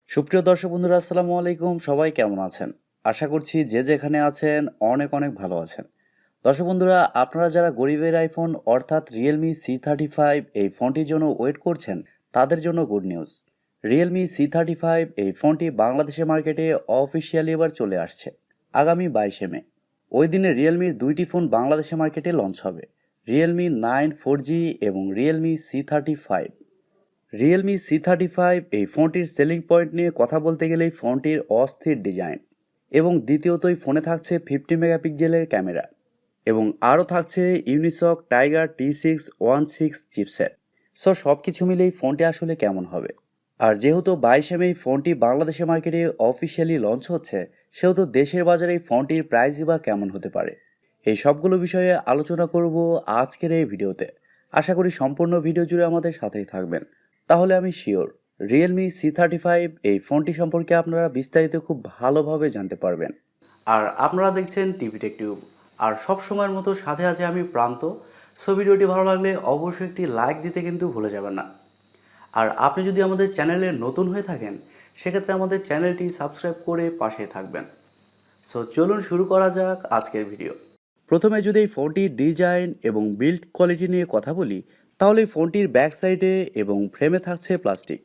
সুপ্রিয় দর্শক বন্ধুরা, আসসালামু আলাইকুম। সবাই কেমন আছেন? আশা করছি যে যেখানে আছেন অনেক অনেক ভালো আছেন। দর্শক বন্ধুরা, আপনারা যারা গরিবের আইফোন অর্থাৎ Realme C35 এই ফোনটির জন্য ওয়েট করছেন, তাদের জন্য গুড নিউজ। Realme C35 এই ফোনটি বাংলাদেশের মার্কেটে অফিসিয়ালি এবার চলে আসছে আগামী 22 মে। ওই দিনে রিয়েলমির দুইটি ফোন বাংলাদেশের মার্কেটে লঞ্চ হবে, Realme 9 4G এবং Realme C35। রিয়েলমি C35 এই ফোনটির সেলিং পয়েন্ট নিয়ে কথা বলতে গেলেই ফোনটির অস্থির ডিজাইন এবং দ্বিতীয়ত এই ফোনে থাকছে 50 মেগাপিক্সেলের ক্যামেরা এবং আরও থাকছে Unisoc tiger T616 chipset. So সব কিছু মিলেই ফোনটি আসলে কেমন হবে। আর যেহেতু 22 মে এই ফোনটি বাংলাদেশের মার্কেটে অফিসিয়ালি লঞ্চ হচ্ছে, সেহেতু দেশের বাজারে এই ফোনটির প্রাইসই বা কেমন হতে পারে, এই সবগুলো বিষয়ে আলোচনা করব আজকের এই ভিডিওতে। আশা করি সম্পূর্ণ ভিডিও জুড়ে আমাদের সাথেই থাকবেন। তাহলে আমি শিওর Realme C35 এই ফোনটি সম্পর্কে আপনারা বিস্তারিত খুব ভালোভাবে জানতে পারবেন। আর আপনারা দেখছেন টিভি টেক টিউব, আর সব সময়ের মতো সাথে আছে আমি প্রান্ত। সো ভিডিওটি ভালো লাগলে অবশ্যই একটি লাইক দিতে কিন্তু ভুলে যাবেন না। আর আপনি যদি আমাদের চ্যানেলে নতুন হয়ে থাকেন, সেক্ষেত্রে আমাদের চ্যানেলটি সাবস্ক্রাইব করে পাশে থাকবেন। সো চলুন শুরু করা যাক আজকের ভিডিও। প্রথমে যদি এই ফোনটির ডিজাইন এবং বিল্ড কোয়ালিটি নিয়ে কথা বলি, তাহলে এই ফোনটির ব্যাক সাইডে এবং ফ্রেমে থাকছে প্লাস্টিক।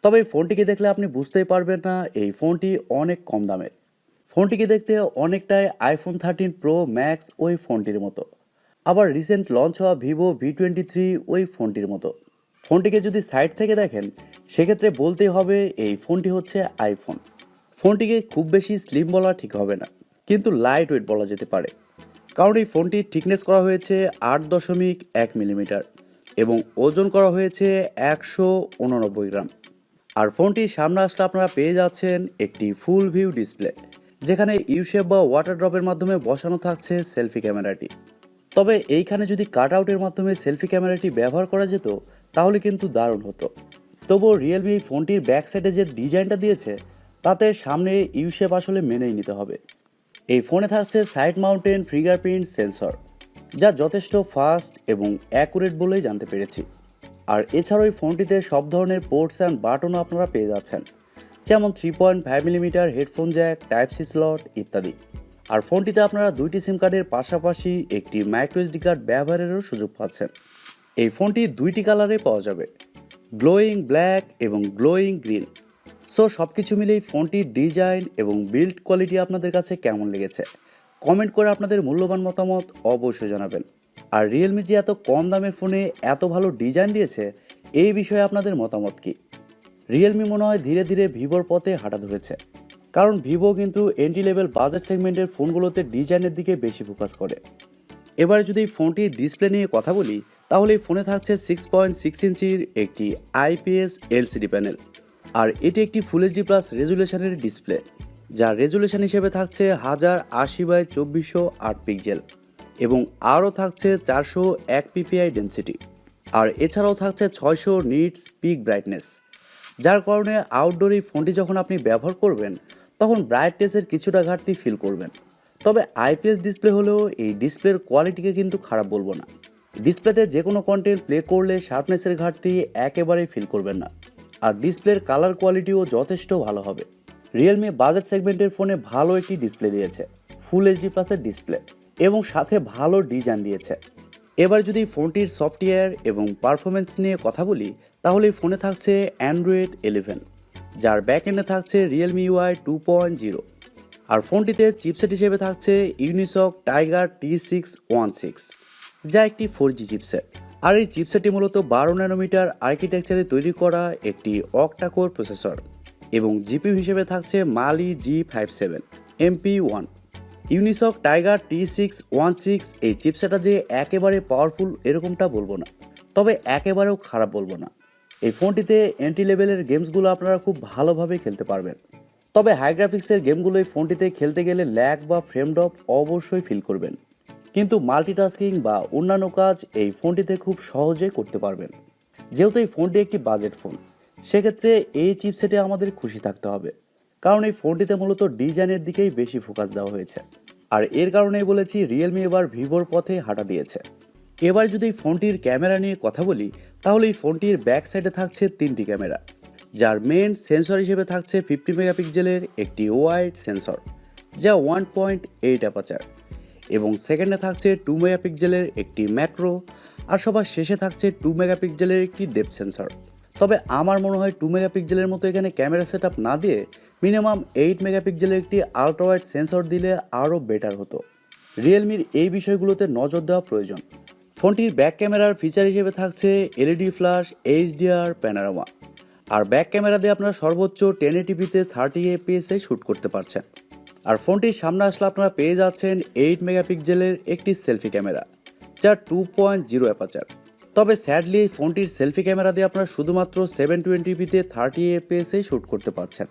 তবে এই ফোনটিকে দেখলে আপনি বুঝতেই পারবেন না এই ফোনটি অনেক কম দামের। ফোনটিকে দেখতে অনেকটাই iPhone 13 Pro Max ওই ফোনটির মতো, আবার রিসেন্ট লঞ্চ হওয়া ভিভো V23 ওই ফোনটির মতো। ফোনটিকে যদি সাইড থেকে দেখেন, সেক্ষেত্রে বলতেই হবে এই ফোনটি হচ্ছে আইফোন। ফোনটিকে খুব বেশি স্লিম বলা ঠিক হবে না, কিন্তু লাইট ওয়েট বলা যেতে পারে, কারণ এই ফোনটির থিকনেস করা হয়েছে 8.1 মিলিমিটার এবং ওজন করা হয়েছে 189 গ্রাম। আর ফোনটির সামনে আসলে আপনারা পেয়ে যাচ্ছেন একটি ফুল ভিউ ডিসপ্লে, যেখানে ইউশেপ বা ওয়াটার ড্রপের মাধ্যমে বসানো থাকছে সেলফি ক্যামেরাটি। তবে এইখানে যদি কাট আউটের মাধ্যমে সেলফি ক্যামেরাটি ব্যবহার করা যেত, তাহলে কিন্তু দারুণ হতো। তবুও রিয়েলমি এই ফোনটির ব্যাক সাইডে যে ডিজাইনটা দিয়েছে, তাতে সামনে ইউশেপ আসলে মেনেই নিতে হবে। এই ফোনে থাকছে সাইড মাউন্টেন ফিঙ্গারপ্রিন্ট সেন্সর, যা যথেষ্ট ফাস্ট এবং অ্যাকুরেট বলেই জানতে পেরেছি। আর এছাড়াও এই ফোনটিতে সব ধরনের পোর্টস অ্যান্ড বাটনও আপনারা পেয়ে যাচ্ছেন, যেমন 3.5 millimetre headphone jack, type C slot ইত্যাদি। আর ফোনটিতে আপনারা দুইটি সিম কার্ডের পাশাপাশি একটি মাইক্রোএসডি কার্ড ব্যবহারেরও সুযোগ পাচ্ছেন। এই ফোনটি দুইটি কালারে পাওয়া যাবে, গ্লোয়িং ব্ল্যাক এবং গ্লোয়িং গ্রিন। সো সব কিছু মিলেই ফোনটির ডিজাইন এবং বিল্ড কোয়ালিটি আপনাদের কাছে কেমন লেগেছে, কমেন্ট করে আপনাদের মূল্যবান মতামত অবশ্যই জানাবেন। আর রিয়েলমি যে এত কম দামের ফোনে এত ভালো ডিজাইন দিয়েছে, এই বিষয়ে আপনাদের মতামত কি? রিয়েলমি মনে হয় ধীরে ধীরে ভিভোর পথে হাঁটা ধরেছে, কারণ ভিভো কিন্তু এন্ট্রি লেভেল বাজেট সেগমেন্টের ফোনগুলোতে ডিজাইনের দিকে বেশি ফোকাস করে। এবারে যদি ফোনটির ডিসপ্লে নিয়ে কথা বলি, তাহলে এই ফোনে থাকছে 6.6 ইঞ্চির একটি IPS LCD প্যানেল। আর এটি একটি ফুল এইচডি প্লাস রেজুলেশনের ডিসপ্লে, যার রেজুলেশন হিসেবে থাকছে 1080x2408 পিক্সেল এবং আরও থাকছে 401 ppi ডেন্সিটি। আর এছাড়াও থাকছে 600 নিটস পিক ব্রাইটনেস, যার কারণে আউটডোর এই ফোনটি যখন আপনি ব্যবহার করবেন, তখন ব্রাইটনেসের কিছুটা ঘাটতি ফিল করবেন। তবে IPS ডিসপ্লে হলেও এই ডিসপ্লের কোয়ালিটিকে কিন্তু খারাপ বলবো না। ডিসপ্লেতে যে কোনো কন্টেন্ট প্লে করলে শার্পনেসের ঘাটতি একেবারেই ফিল করবেন না। আর ডিসপ্লের কালার কোয়ালিটিও যথেষ্ট ভালো হবে। রিয়েলমি বাজেট সেগমেন্টের ফোনে ভালো একটি ডিসপ্লে দিয়েছে, ফুল এইচডি প্লাসের ডিসপ্লে, এবং সাথে ভালো ডিজাইন দিয়েছে। এবার যদি ফোনটির সফটওয়্যার এবং পারফরমেন্স নিয়ে কথা বলি, তাহলে এই ফোনে থাকছে Android 11, যার ব্যাকএন্ডে থাকছে Realme UI 2.0। আর ফোনটিতে চিপসেট হিসেবে থাকছে ইউনিসক টাইগার T616, যা একটি 4G চিপসেট। আর এই চিপসেটটি মূলত 12 ন্যানোমিটার আর্কিটেকচারে তৈরি করা একটি Octa-core প্রসেসর, এবং জিপিইউ হিসেবে থাকছে মালি G57 MP1। Unisoc tiger T616 এই চিপসেটটা যে একেবারে পাওয়ারফুল এরকমটা বলবো না, তবে একেবারেও খারাপ বলবো না। এই ফোনটিতে এন্ট্রি লেভেলের গেমসগুলো আপনারা খুব ভালোভাবে খেলতে পারবেন। তবে হাই গ্রাফিক্সের গেমগুলো এই ফোনটিতে খেলতে গেলে ল্যাগ বা ফ্রেম ড্রপ অবশ্যই ফিল করবেন, কিন্তু মাল্টিটাস্কিং বা অন্যান্য কাজ এই ফোনটিতে খুব সহজে করতে পারবেন। যেহেতু এই ফোনটি একটি বাজেট ফোন, সেক্ষেত্রে এই চিপসেটে আমাদের খুশি থাকতে হবে, কারণ এই ফোনটিতে মূলত ডিজাইনের দিকেই বেশি ফোকাস দেওয়া হয়েছে। আর এর কারণেই বলেছি রিয়েলমি এবার ভিভোর পথে হাঁটা দিয়েছে। এবার যদি এই ফোনটির ক্যামেরা নিয়ে কথা বলি, তাহলে এই ফোনটির ব্যাক সাইডে থাকছে 3টি ক্যামেরা, যার মেন সেন্সর হিসেবে থাকছে 50 মেগাপিক্সেলের একটি ওয়াইড সেন্সর যা 1.8 অ্যাপারচার, এবং সেকেন্ডে থাকছে 2 মেগাপিক্সেলের একটি ম্যাক্রো, আর সবার শেষে থাকছে 2 মেগাপিক্সেলের একটি ডেপথ সেন্সর। তবে আমার মনে হয় 2 মেগাপিক্সেলের মতো এখানে ক্যামেরা সেট আপ না দিয়ে মিনিমাম 8 মেগাপিক্সেলের একটি আলট্রা ওয়াইড সেন্সর দিলে আরও বেটার হতো। রিয়েলমির এই বিষয়গুলোতে নজর দেওয়া প্রয়োজন। ফোনটির ব্যাক ক্যামেরার ফিচার হিসেবে থাকছে এলইডি ফ্ল্যাশ, এইচডিআর, প্যানোরামা, আর ব্যাক ক্যামেরা দিয়ে আপনারা সর্বোচ্চ 1080p-তে 30 fps-এ শ্যুট করতে পারছেন। আর ফোনটির সামনে আসলে আপনারা পেয়ে যাচ্ছেন 8 মেগাপিক্সেলের একটি সেলফি ক্যামেরা যা 2.0 অ্যাপারচার। তবে স্যাডলি এই ফোনটির সেলফি ক্যামেরা দিয়ে আপনারা শুধুমাত্র 720p-তে 30 fps-এ শ্যুট করতে পারছেন।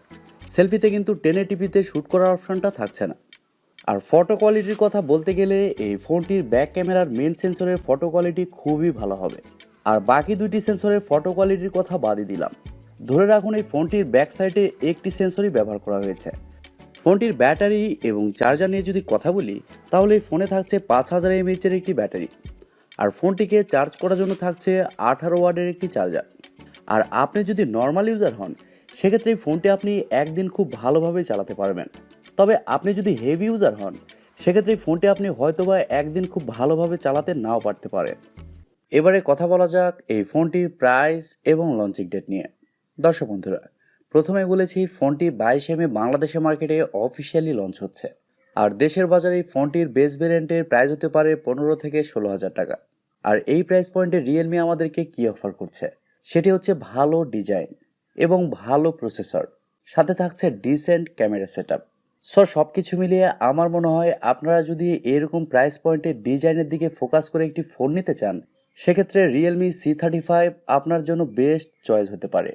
সেলফিতে কিন্তু 1080p-তে শ্যুট করার অপশনটা থাকছে না। আর ফটো কোয়ালিটির কথা বলতে গেলে এই ফোনটির ব্যাক ক্যামেরার মেন সেন্সরের ফটো কোয়ালিটি খুবই ভালো হবে, আর বাকি দুইটি সেন্সরের ফটো কোয়ালিটির কথা বাদই দিলাম। ধরে রাখুন এই ফোনটির ব্যাক সাইডে একটি সেন্সরই ব্যবহার করা হয়েছে। ফোনটির ব্যাটারি এবং চার্জার নিয়ে যদি কথা বলি, তাহলে এই ফোনে থাকছে 5000 mAh-এর একটি ব্যাটারি, আর ফোনটিকে চার্জ করার জন্য থাকছে 18 ওয়াটের একটি চার্জার। আর আপনি যদি নর্মাল ইউজার হন, সেক্ষেত্রে এই ফোনটি আপনি একদিন খুব ভালোভাবে চালাতে পারবেন। তবে আপনি যদি হেভি ইউজার হন, সেক্ষেত্রে এই ফোনটি আপনি হয়তোবা একদিন খুব ভালোভাবে চালাতে নাও পারতে পারেন। এবারে কথা বলা যাক এই ফোনটির প্রাইস এবং লঞ্চিং ডেট নিয়ে। দর্শক বন্ধুরা, প্রথমে বলেছি ফোনটি 22 মে বাংলাদেশের মার্কেটে অফিসিয়ালি লঞ্চ হচ্ছে, আর দেশের বাজারে এই ফোনটির বেস ভেরিয়েন্টের প্রাইস হতে পারে 15 থেকে 16,000 টাকা। আর এই প্রাইস পয়েন্টে রিয়েলমি আমাদেরকে কি অফার করছে, সেটি হচ্ছে ভালো ডিজাইন এবং ভালো প্রসেসর, সাথে থাকছে ডিসেন্ট ক্যামেরা সেটআপ। সব কিছু মিলিয়ে আমার মনে হয় আপনারা যদি এরকম প্রাইস পয়েন্টে ডিজাইনের দিকে ফোকাস করে একটি ফোন নিতে চান, সেক্ষেত্রে রিয়েলমি C35 আপনার জন্য বেস্ট চয়েস হতে পারে।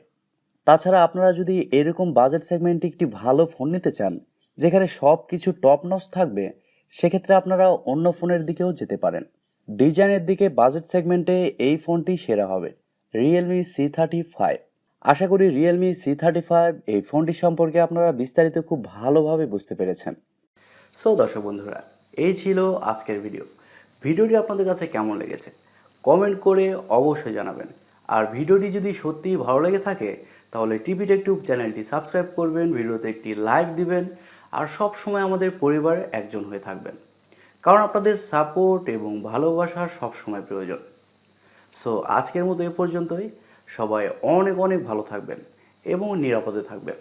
তাছাড়া আপনারা যদি এরকম বাজেট সেগমেন্টে একটি ভালো ফোন নিতে চান যেখানে সব কিছু টপ নচ থাকবে, সেক্ষেত্রে আপনারা অন্য ফোনের দিকেও যেতে পারেন। ডিজাইনের দিকে বাজেট সেগমেন্টে এই ফোনটি সেরা হবে, রিয়েলমি C35। আশা করি রিয়েলমি C35 এই ফোনটি সম্পর্কে আপনারা বিস্তারিত খুব ভালোভাবে বুঝতে পেরেছেন। দর্শক বন্ধুরা, এই ছিল আজকের ভিডিওটি আপনাদের কাছে কেমন লেগেছে কমেন্ট করে অবশ্যই জানাবেন। আর ভিডিওটি যদি সত্যিই ভালো লেগে থাকে, তাহলে টিভি টেক টিউব চ্যানেলটি সাবস্ক্রাইব করবেন, ভিডিওতে একটি লাইক দিবেন, আর সব সময় আমাদের পরিবারের একজন হয়ে থাকবেন, কারণ আপনাদের সাপোর্ট এবং ভালোবাসা সব সময় প্রয়োজন। আজকের মতো এ পর্যন্তই। সবাই অনেক অনেক ভালো থাকবেন এবং নিরাপদে থাকবেন।